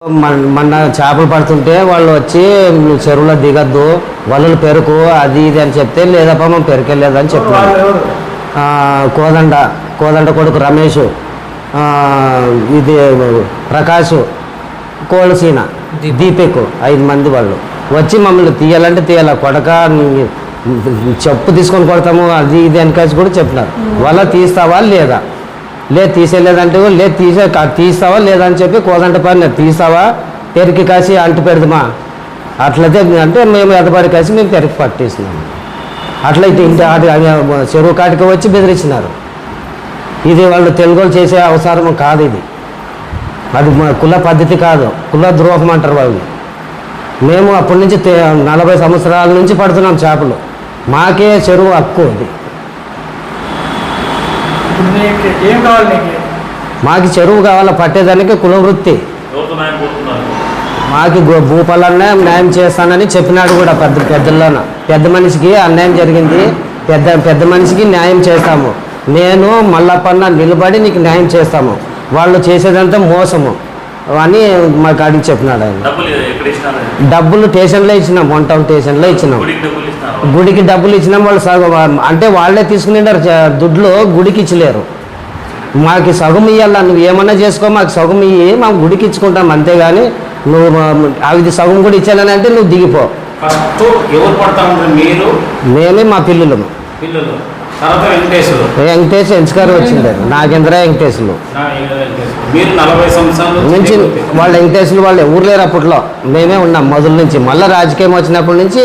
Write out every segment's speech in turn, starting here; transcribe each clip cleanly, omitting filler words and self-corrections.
మొన్న చేపలు పడుతుంటే వాళ్ళు వచ్చి చెరువులో దిగద్దు వలలు పెరుకు అది ఇది అని చెప్తే లేదప్ప మనం పెరికెళ్ళలేదని చెప్పారు. కోదండ కొడుకు రమేష్, ఇది ప్రకాష్, కోళ్ళసీన, దీపక్ 5 మంది వాళ్ళు వచ్చి మమ్మల్ని తీయాలంటే తీయాల కొడక చెప్పు తీసుకొని కొడతాము అది ఇది అనికాసి కూడా చెప్పినారు. వల్ల తీస్తావా లేదా, లేదు తీసేయలేదంటే లేదు తీస్తావా లేదా అని చెప్పి కోదంట పని తీస్తావా పెరికి కాసి అంటు పెడదామా అట్లయితే అంటే మేము ఎదబడి కాసి మేము పెరికి పట్టేసినాము. అట్లయితే ఇంటి చెరువు కాటికి వచ్చి బెదిరించినారు. ఇది వాళ్ళు తెలుగులు చేసే అవసరం కాదు, ఇది అది కుల పద్ధతి కాదు, కుల ద్రోహం అంటారు వాళ్ళు. మేము అప్పటి నుంచి 40 సంవత్సరాల నుంచి పడుతున్నాం చేపలు, మాకే చెరువు హక్కు అది. మాకు చెరువు కావాలా పట్టేదానికి కుల వృత్తి. మాకు భూపాలన్న న్యాయం చేస్తానని చెప్పినాడు కూడా పెద్ద మనిషికి అన్యాయం జరిగింది, పెద్ద మనిషికి న్యాయం చేస్తాము, నేను మల్లప్పన్న నిలబడి నీకు న్యాయం చేస్తాము, వాళ్ళు చేసేదంతా మోసము అని మాకు అడిగి చెప్పినాడు ఆయన. డబ్బులు స్టేషన్లో ఇచ్చినాం, 1 టౌన్ స్టేషన్లో ఇచ్చినాం. గుడికి డబ్బులు ఇచ్చినాం, వాళ్ళు సగం అంటే వాళ్ళే తీసుకునిండారు దుడ్లు, గుడికి ఇచ్చలేరు. మాకు సగం ఇవ్వాలా, నువ్వు ఏమన్నా చేసుకో మాకు సగం ఇయ్యి, మాకు గుడికి ఇచ్చుకుంటాం అంతేగాని నువ్వు అది సగం కూడా ఇచ్చాలని అంటే నువ్వు దిగిపో. మేమే మా పిల్లలు వెంకటేష్ ఎంచుకారు వచ్చింది, నాగేంద్ర వెంకటేశ్లు నుంచి వాళ్ళ వెంకటేశ్లు వాళ్ళు ఊర్లేరు అప్పట్లో, మేమే ఉన్నాం మొదల నుంచి. మళ్ళీ రాజకీయం వచ్చినప్పటి నుంచి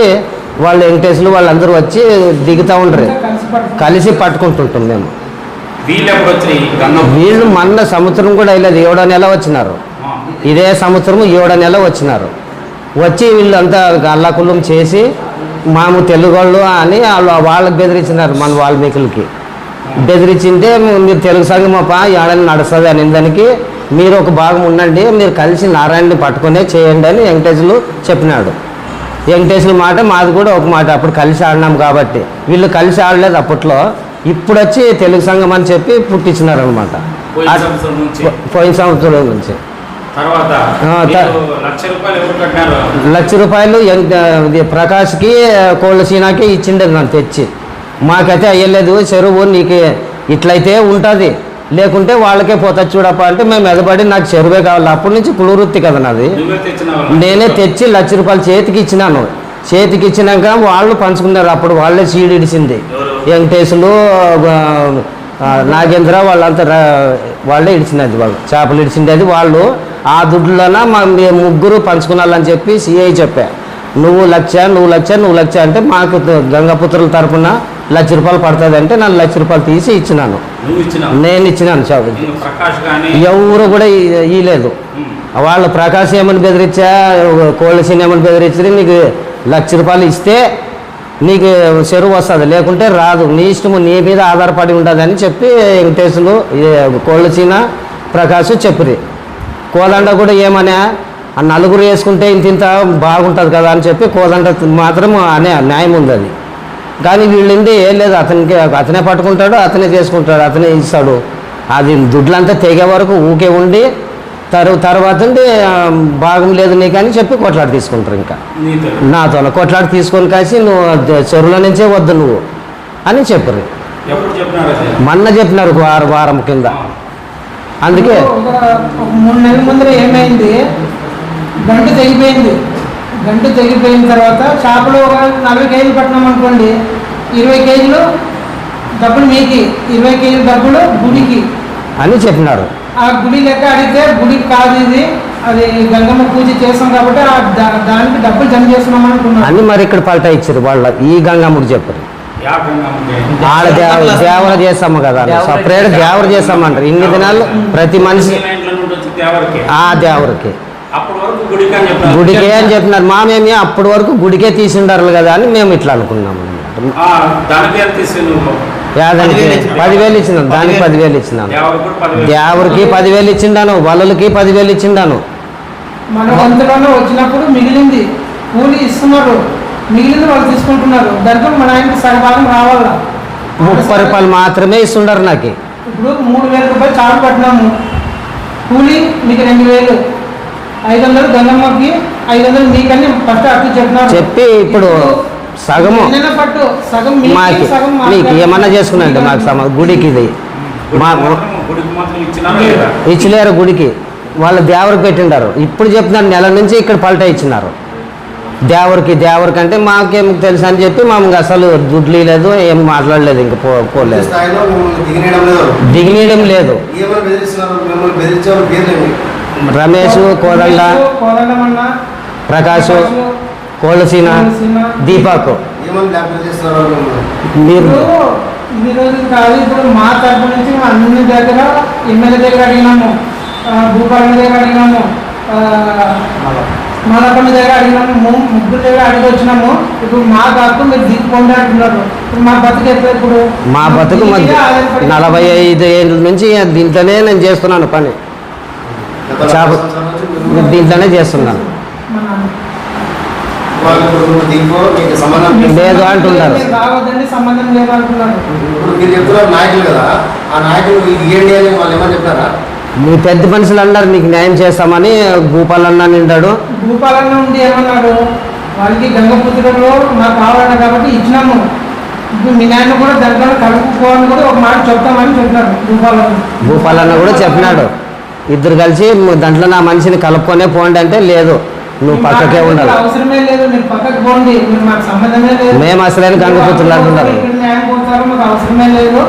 వాళ్ళు వెంకటేశ్లు వాళ్ళందరూ వచ్చి దిగుతూ ఉండరు, కలిసి పట్టుకుంటుంటాం మేము. వీళ్ళు మొన్న సంవత్సరం కూడా వెళ్ళలేదు, 7వ నెల వచ్చినారు, ఇదే సంవత్సరం 7వ నెల వచ్చినారు. వచ్చి వీళ్ళంతా అల్లాకుల్లం చేసి మాము తెలుగోళ్ళు అని వాళ్ళకి బెదిరించినారు. మన వాల్మీకులకి బెదిరించింటే మీరు తెలుగు సంఘమప్ప ఏడని నడుస్తుంది అని దానికి మీరు ఒక భాగం ఉండండి, మీరు కలిసి నారాయణని పట్టుకునే చేయండి అని వెంకటేశ్వరు చెప్పినాడు. వెంకటేశ్వర మాట మాది కూడా ఒక మాట, అప్పుడు కలిసి ఆడినాం కాబట్టి. వీళ్ళు కలిసి ఆడలేదు అప్పట్లో, ఇప్పుడు వచ్చి తెలుగు సంఘం అని చెప్పి పుట్టించినారు అనమాట. పోయిన సంవత్సరం నుంచి ₹1,00,000 ప్రకాష్కి కోళ్ళసీనాకి ఇచ్చిండేది నన్ను తెచ్చి. మాకైతే అయ్యలేదు, చెరువు నీకు ఇట్లయితే ఉంటుంది లేకుంటే వాళ్ళకే పోతుంది చూడప్ప అంటే మేము ఎదబడి నాకు చెరువే కావాలి. అప్పటి నుంచి కులవృత్తి కదా నాది, నేనే తెచ్చి ₹1,00,000 చేతికి ఇచ్చినాను. చేతికి ఇచ్చినాక వాళ్ళు పంచుకున్నారు, అప్పుడు వాళ్ళే సీడ్ ఇడిచింది. వెంకటేశ్వరు, నాగేంద్ర వాళ్ళంతా వాళ్ళే ఇడిచినది, వాళ్ళు చేపలు ఇడిచిండేది వాళ్ళు. ఆ దుడ్లన మేము ముగ్గురు పంచుకున్నాలని చెప్పి సిఐ చెప్పా, నువ్వు లక్ష అంటే మాకు గంగపుత్రుల తరఫున ₹1,00,000 పడుతుంది అంటే నన్ను ₹1,00,000 తీసి ఇచ్చినాను. నేను ఇచ్చినాను చౌదరి, ఎవరు కూడా ఇవ్వలేదు. వాళ్ళు ప్రకాశ్ ఏమని బెదిరించా, కోళ్ళసీన ఏమని బెదిరించి నీకు ₹1,00,000 ఇస్తే నీకు చెరువు వస్తుంది లేకుంటే రాదు, నీ ఇష్టము నీ మీద ఆధారపడి ఉంటుందని చెప్పి వెంకటేశ్వరు, కోళ్ళసీన, ప్రకాశ్ చెప్పిరి. కోదండ కూడా ఏమన్నా ఆ నలుగురు వేసుకుంటే ఇంత బాగుంటుంది కదా అని చెప్పి కోదండ మాత్రం అనే న్యాయం ఉంది అది. కానీ వీళ్ళింది ఏం లేదు, అతనే పట్టుకుంటాడు, అతనే చేసుకుంటాడు, అతనే ఇస్తాడు. అది దుడ్లంతా తెగే వరకు ఊకే ఉండి తర్వాత భాగం లేదు నీకు అని చెప్పి కొట్లాడి తీసుకుంటారు. ఇంకా నాతో కొట్లాడి తీసుకొని కాసి నువ్వు చెరువుల నుంచే వద్దు నువ్వు అని చెప్పరు. మొన్న చెప్పినారు వారం కింద. అందుకే 3 నెలల ముందర ఏమైంది, గంట తెగిపోయిన తర్వాత చేపలు 40 కేజీలు పట్టినాం అనుకోండి, 20 కేజీలు డబ్బులు మీకు, 20 కేజీలు డబ్బులు గుడికి అని చెప్పినారు. ఆ గుడి లెక్క అడిగితే గుడికి కాదు ఇది, అది గంగమ్మ పూజ చేస్తాం కాబట్టి దానికి డబ్బులు జమ చేస్తున్నాం అనుకున్నాం అని మరి ఇక్కడ పల్టా ఇచ్చారు వాళ్ళు. ఈ గంగమ్మకి చెప్పారు, ఆడ దేవర చేస్తాము కదా, సపరేట్ దేవర చేస్తామంటారు. ఇన్ని దినాలు ప్రతి మనిషి ఆ దేవరికి గుడికే అని చెప్పినారు. మామేమి అప్పటి వరకు గుడికే తీసిండారు కదా అని మేము ఇట్లా అనుకున్నాము. యాదానికి 10,000 ఇచ్చినాను, దానికి 10,000 ఇచ్చినాను, దేవరికి 10,000 ఇచ్చిండాను, వలలకి 10,000 ఇచ్చిండాను. మన వంతులోనే వచ్చినప్పుడు మిగిలింది కూలి ఇస్తున్నారు, మిగిలింది వాళ్ళు తీసుకుంటున్నారు. దాంట్లో మన ఆయనకి సగభాగం రావాలా, ₹30 మాత్రమే ఇస్తుండారు నాకు. ఇప్పుడు ₹3,000 చేపలు పట్టినాము, కూలి మీకు 2,000, 500 గంగమ్మకి 500 మీకని ఫస్ట్ అట్లా చెప్పినారు. చెప్పి ఇప్పుడు సగము ఎన్నైనా పట్టు సగం మాకి మీకు సగం మీకు ఏమన్నా చేసుకున్నాంటే మాకు గుడికి ఇది మా గుడికి మాత్రం ఇచ్చినారా లేదా? ఇచ్చలేరు గుడికి, వాళ్ళు దేవరికి పెట్టిండారు. ఇప్పుడు చెప్తున్నారు నెల నుంచి ఇక్కడ పల్టా ఇచ్చినారు దేవరికి అంటే మాకేం తెలుసు అని చెప్పి మాకు అసలు దుడ్లు లేదు, ఏం మాట్లాడలేదు, ఇంకా పోలేదు, స్థాయిలో మిమ్మల్ని దిగనీయడం లేదు. దిగనీయడం లేదు. ఏమైనా బెదిరిస్తున్నారు? మిమ్మల్ని బెదిరించే వాళ్ళ పేర్లేమి? రమేష్, కోదండమన్న, ప్రకాష్, కోళ్ళసీన, దీపక్. ఏమైనా బ్లాక్మెయిల్ చేస్తున్నారు వాళ్ళు మిమ్మల్ని? మీరు ఈ రోజు కాదు, ఇప్పుడు మా తరపు నుంచి అన్ని దగ్గర ఎమ్మెల్యే దగ్గర అడిగినాము, భూపాలన్న దగ్గర అడిగినాము, మాలపల్లి దగ్గర అడిగినాము, ముగ్గురు దగ్గర అడిగి వచ్చినాము. ఇప్పుడు మా బతుకు మీరు దిక్కుపోండి అంటున్నారు. ఇప్పుడు మా బతుకు ఎట్లా? ఇప్పుడు మా బతుకు 45 ఏళ్ళ నుంచి దీంట్లోనే నేను చేస్తున్నాను పని, గత చేప 40 సంవత్సరాల నుంచి మీరు దీంట్లోనే చేస్తున్నాను. వాళ్ళు ఇప్పుడు దీంట్లో మీకు సంబంధం లేదు అంటున్నారు. మీరు రావద్దండి, సంబంధం లేదు అంటున్నారు. ఇప్పుడు మీరు చెప్తున్నారు నాయకులు కదా, ఆ నాయకులు మీకు ఇవ్వండి అని వాళ్ళు ఏమని చెప్పారా? మీ పెద్ద మనుషులు అన్నారు నీకు న్యాయం చేస్తామని, భూపాలన్న నిండాడు. భూపాలన్న ఉండి ఏమన్నారు, వాళ్ళకి గంగపుత్రులో మాకు కావాలన్నా కాబట్టి ఇచ్చినాము. ఇప్పుడు మీ నాయన కూడా దాంట్లో కలుపుకోవాలని కూడా ఒక మాట చెప్తామని చెప్పినారు భూపాలన్న కూడా చెప్పినాడు, ఇద్దరు కలిసి దాంట్లో నా మనిషిని కలుపుకొనే పోండి అంటే లేదు, నువ్వు పక్కకే ఉండాలి. అవసరమే లేదు, మీరు పక్కకు పోండి, మీరు మాకు సంబంధమే లేదు. మేము అసలైన గంగపుత్రులు అంటున్నారు. ఇక్కడ న్యాయం పోతారు, మాకు అవసరమే లేదు,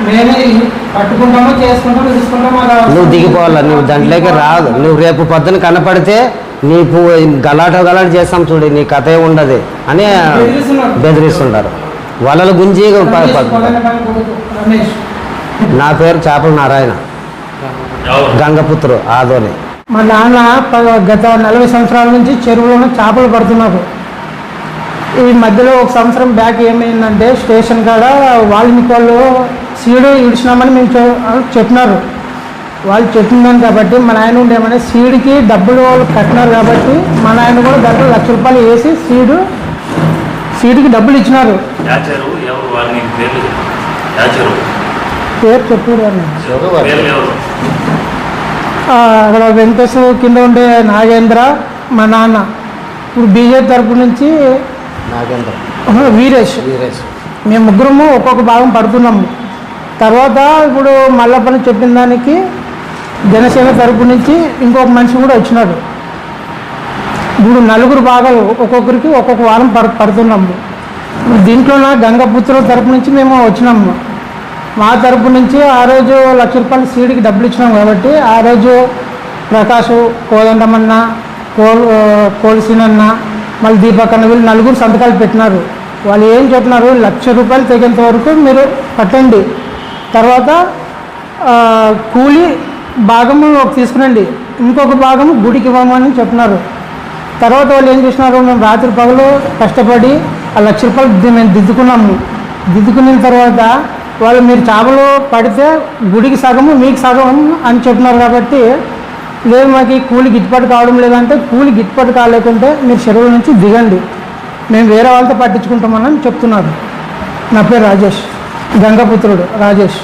మేమే పట్టుకుంటామో చేసుకుంటామో తీసుకుంటామో. నువ్వు దిగిపోవాలి, నువ్వు దాంట్లోకి రాదు. నువ్వు రేపు పొద్దున కనపడితే నీకు గలాట చేస్తాం చూడు, నీ కథ ఉండదు అని బెదిరిస్తున్నారు. వలలు గుంజి రమేష్, నా పేరు చేపల నారాయణ, గంగపుత్రు ఆదోని. మా నాన్న గత 40 సంవత్సరాల నుంచి చెరువులోనే చేపలు పడుతున్నారు. ఈ మధ్యలో ఒక సంవత్సరం బ్యాక్ ఏమైందంటే స్టేషన్ కాడ వాల్మీకి వాళ్ళు సీడు ఇడిచినామని మేము చెప్పినారు. వాళ్ళు చెప్తున్నాను కాబట్టి మా నాయన ఉండేమని సీడ్కి డబ్బులు వాళ్ళు కట్టినారు కాబట్టి మా నాయన కూడా దాంట్లో ₹1,00,000 వేసి సీడ్కి డబ్బులు ఇచ్చినారు. పేరు చెప్పారు అక్కడ వెంకటేశ్ కింద ఉండే నాగేంద్ర మా నాన్న. ఇప్పుడు బీజేపీ తరపు నుంచి వీరేష్, మేము ముగ్గురము ఒక్కొక్క భాగం పడుతున్నాము. తర్వాత ఇప్పుడు మల్లపల్లి చెప్పిన దానికి జనసేన తరపు నుంచి ఇంకొక మనిషి కూడా వచ్చినాడు. ఇప్పుడు 4 భాగాలు ఒక్కొక్కరికి ఒక్కొక్క వారం పడుతున్నాము. దీంట్లో నా గంగపుత్రుల తరపు నుంచి మేము వచ్చినాము. మా తరపు నుంచి ఆ రోజు ₹1,00,000 సీడ్కి డబ్బులు ఇచ్చినాం కాబట్టి ఆ రోజు ప్రకాష్, కోదండమన్న, కోల్సీనన్న, మళ్ళీ దీపక్ అన్న వీళ్ళు 4 సంతకాలు పెట్టినారు. వాళ్ళు ఏం చెప్పినారు, ₹1,00,000 తెగేంత వరకు మీరు కట్టండి, తర్వాత కూలి భాగము తీసుకురండి, ఇంకొక భాగము గుడికి ఇవ్వమని చెప్పినారు. తర్వాత వాళ్ళు ఏం చేసినారు, మేము రాత్రి పగలు కష్టపడి ఆ ₹1,00,000 మేము దిద్దుకున్న తర్వాత వాళ్ళు మీరు చేపలు పడితే గుడికి సగము మీకు సగం అని చెప్పినారు. కాబట్టి లేదు మాకు కూలి గిట్టుబాటు కావడం లేదంటే కూలి గిట్టుబాటు కాలేకుంటే మీరు చెరువుల నుంచి దిగండి, మేము వేరే వాళ్ళతో పట్టించుకుంటామని చెప్తున్నారు. నా పేరు రాజేష్, గంగపుత్రుడు రాజేష్.